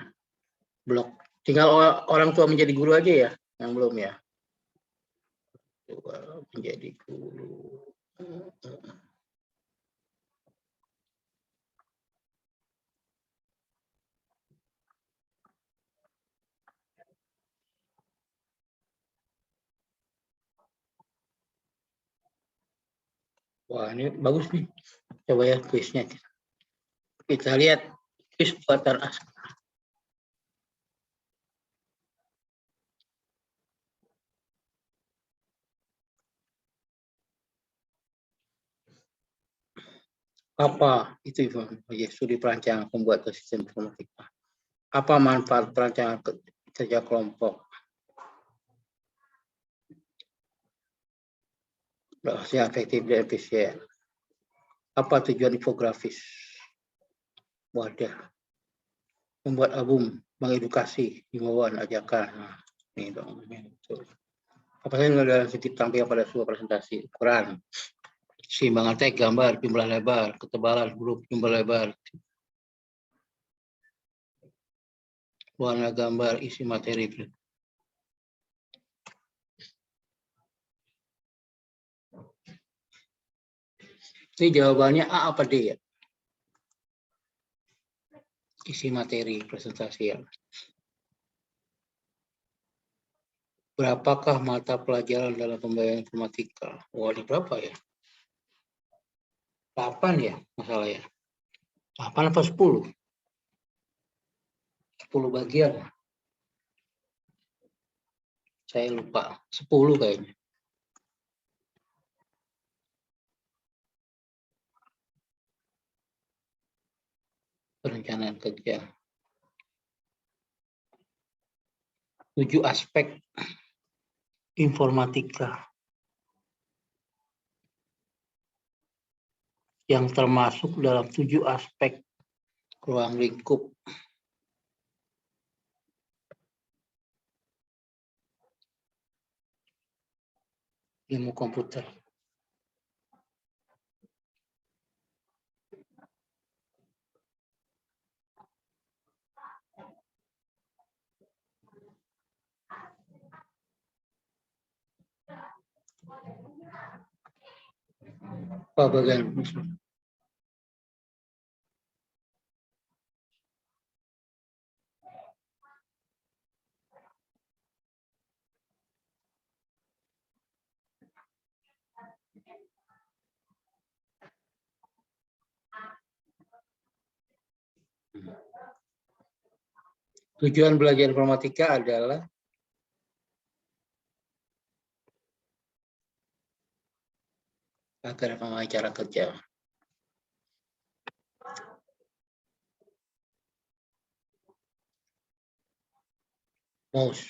Blok. Tinggal orang tua menjadi guru aja ya, yang belum ya. Tua menjadi guru. Wah, ini bagus nih. Coba ya kuisnya. Kita lihat kuis buatan Aska. Apa itu studi perancangan pembuatan sistem informatika? Apa manfaat perancangan kerja kelompok? Berhasil efektif dan efisien. Apa tujuan infografis? Wadah. Membuat album, mengedukasi, himbauan, ajakan. Nah, ini dong. Apa saja dalam segi tampil pada sebuah presentasi? Ukuran, keseimbangan teks, gambar, jumlah lebar, ketebalan huruf, jumlah lebar, warna gambar, isi materi. Ini jawabannya A apa D ya? Isi materi presentasi ya. Berapakah mata pelajaran dalam pembayaran informatika? Wah, ada berapa ya? 8 ya masalah ya. 8 apa 10? 10 bagian. Saya lupa. 10 kayaknya. Perencanaan kerja. 7 aspek informatika yang termasuk dalam 7 aspek ruang lingkup ilmu komputer. Apa bagian? Tujuan belajar informatika adalah agar mengajar kerja. Mouse,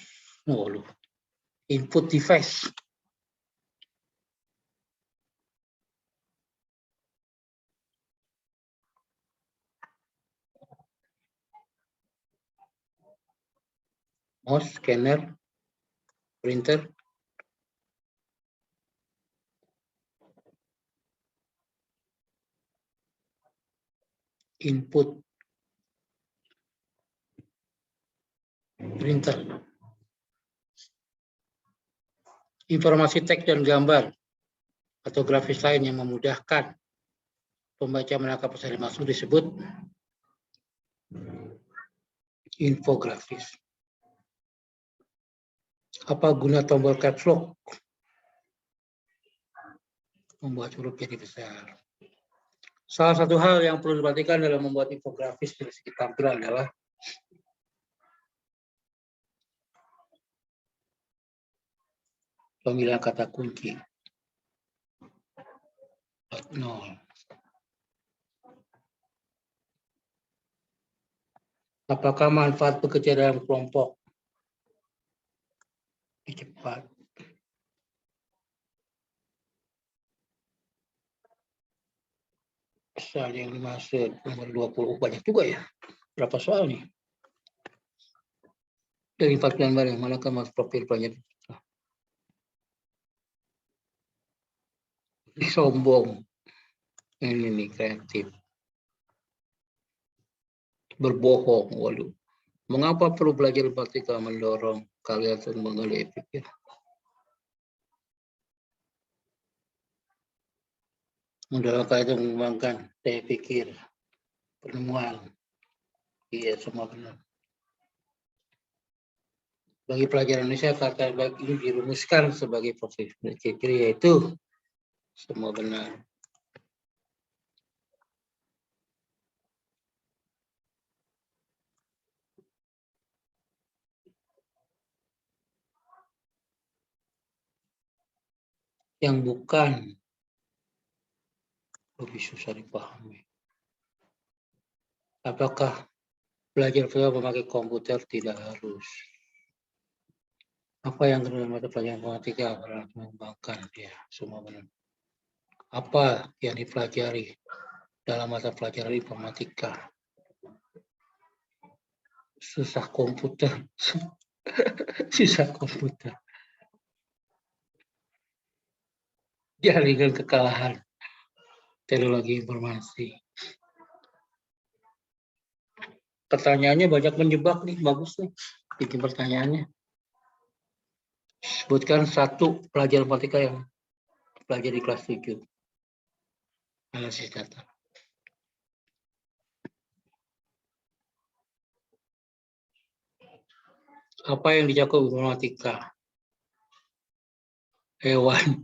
input device. Mouse, scanner, printer, input printer. Informasi teks dan gambar atau grafis lain yang memudahkan pembaca menangkap pesan yang dimaksud disebut infografis. Apa guna tombol caps lock? Membuat huruf jadi besar. Salah satu hal yang perlu diperhatikan dalam membuat infografis dari segi tampilan adalah pemilihan kata kunci. 0. Apakah manfaat bekerja dalam kelompok? Cepat. Soal yang dimaksud nomor 20 banyak juga ya. Berapa soal nih? Dari 4 gambar yang manakah mas profil pelajar? Sombong. Ini nih kreatif. Berbohong. Waduh. Mengapa perlu belajar matematika mendorong kalian untuk menggali pikir? Mendorong kalian untuk mengembangkan daya pikir, penemuan. Iya, semua benar. Bagi pelajar Indonesia, kata baik ini dirumuskan sebagai proses berpikir, yaitu semua benar. Yang bukan lebih susah dipahami. Apakah belajar memakai komputer? Tidak harus. Apa yang kedua mata pelajaran informatika berarti mengembangkan dia semua benar. Apa yang dipelajari dalam mata pelajaran informatika? Susah komputer. Susah komputer. Jaringan kekalahan teknologi informasi. Pertanyaannya banyak menjebak nih, bagus nih. Bikin pertanyaannya. Sebutkan satu pelajaran informatika yang belajar di kelas 7. Analisis data. Apa yang dicakup informatika? Hewan.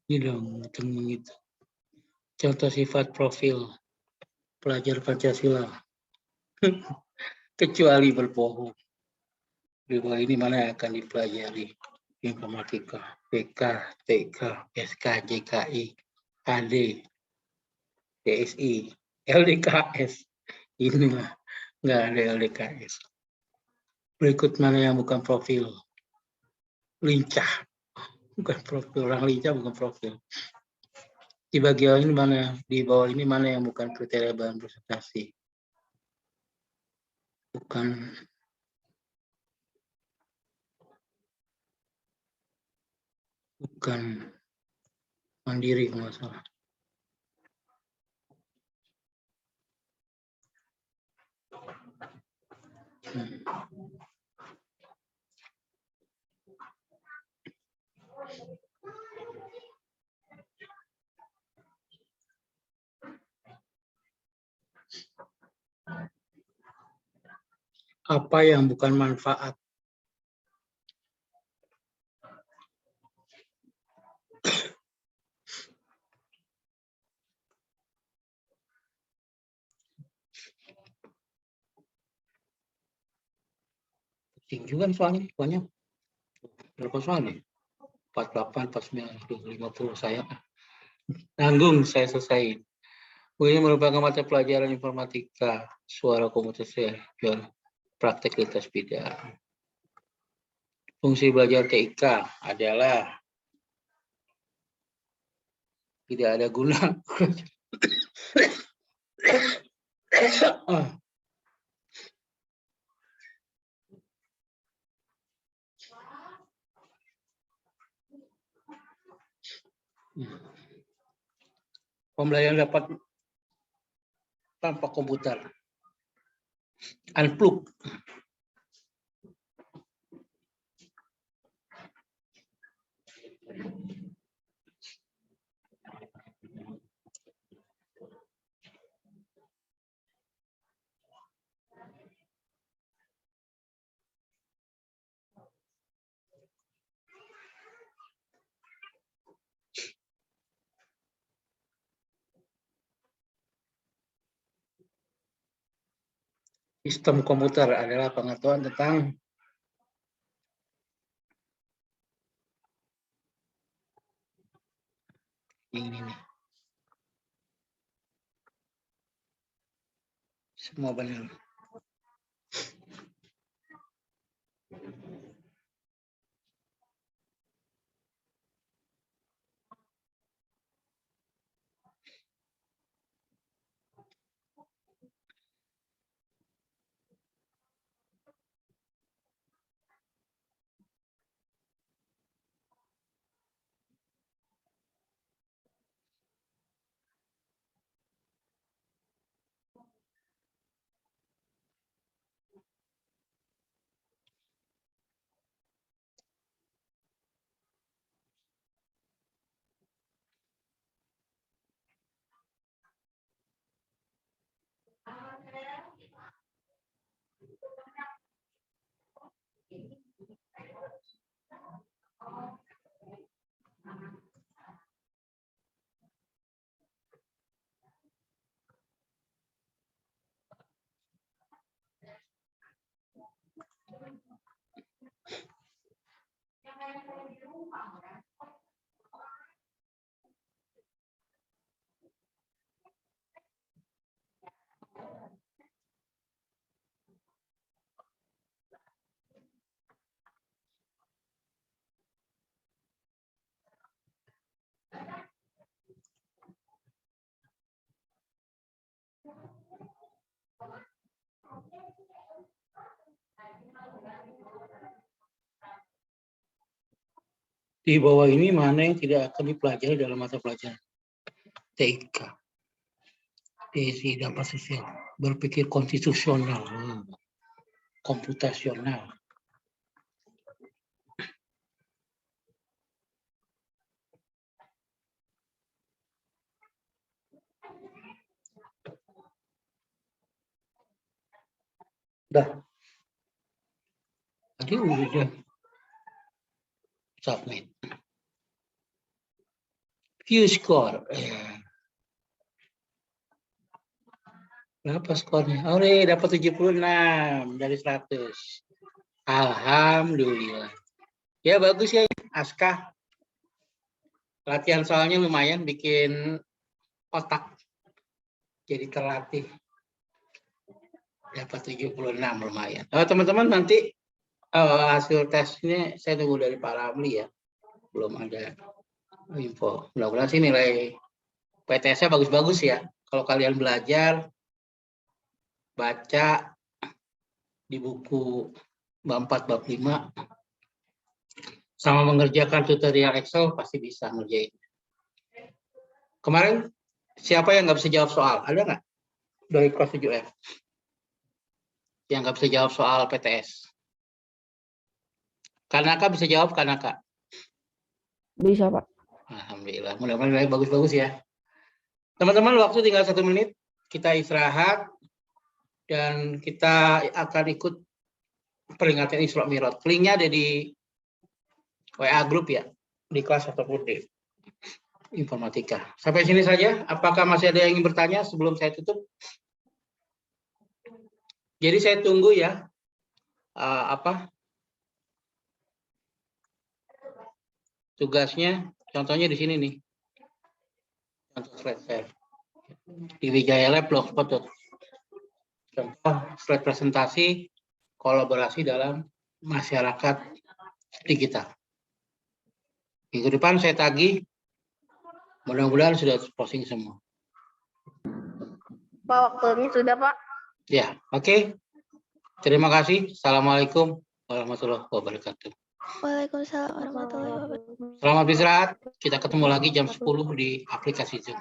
Ini dong, gitu. Contoh sifat profil pelajar Pancasila. Kecuali berbohong. Di bawah ini mana yang akan dipelajari? Informatika, PK, TK, SK, JKI, AD, DSI, LDKS. Inilah, nggak ada LDKS. Berikut mana yang bukan profil? Lincah. Bukan profil. Orang lincah bukan profil. Di bagian ini mana? Di bawah ini mana yang bukan kriteria bahan presentasi? Bukan mandiri kalau nggak salah. Apa yang bukan manfaat? Penting juga soalnya. Berapa soal nih? 48, 49, 50 saya. Tanggung saya selesai. Ini merupakan mata pelajaran informatika, suara komunikasi, praktek lintas bidang. Fungsi belajar TIK adalah tidak ada guna. Pembelajaran dapat tanpa komputer. Unplug. Sistem komputer adalah pengetahuan tentang ini nih. Semua benar. Di bawah ini mana yang tidak akan dipelajari dalam mata pelajaran TIK? DSI, dampak sosial, berpikir konstitusional, komputasional. Udah. Tadi udah submit. View score. Berapa skornya? Oh, dapat 76 dari 100. Alhamdulillah. Ya bagus ya, Aska. Latihan soalnya lumayan bikin otak jadi terlatih. Dapat 76 lumayan. Teman-teman nanti hasil tesnya saya tunggu dari Pak Ramli ya. Belum ada info. Mudah-mudahan sih nilai PTS-nya bagus-bagus ya. Kalau kalian belajar baca di buku bab 4 bab 5 sama mengerjakan tutorial Excel pasti bisa ngerjain. Kemarin siapa yang nggak bisa jawab soal? Ada nggak dari kelas 7F yang nggak bisa jawab soal PTS? Kanaka bisa jawab, Kanaka? Bisa, Pak. Alhamdulillah, mudah-mudahan bagus-bagus ya. Teman-teman, waktu tinggal 1 menit, kita istirahat dan kita akan ikut peringatan Isra Mi'raj. Linknya ada di WA grup ya, di kelas ataupun di informatika. Sampai sini saja. Apakah masih ada yang ingin bertanya sebelum saya tutup? Jadi saya tunggu ya. Tugasnya, contohnya di sini nih. Contoh slide saya. Di Wijaya Lab Blogspot. Contoh slide presentasi kolaborasi dalam masyarakat digital. Minggu depan saya tagih. Mudah-mudahan sudah posting semua. Pak, waktunya sudah, Pak. Ya, oke. Terima kasih. Assalamualaikum warahmatullahi wabarakatuh. Waalaikumsalam warahmatullahi wabarakatuh. Selamat beristirahat. Kita ketemu lagi jam 10 di aplikasi Zoom.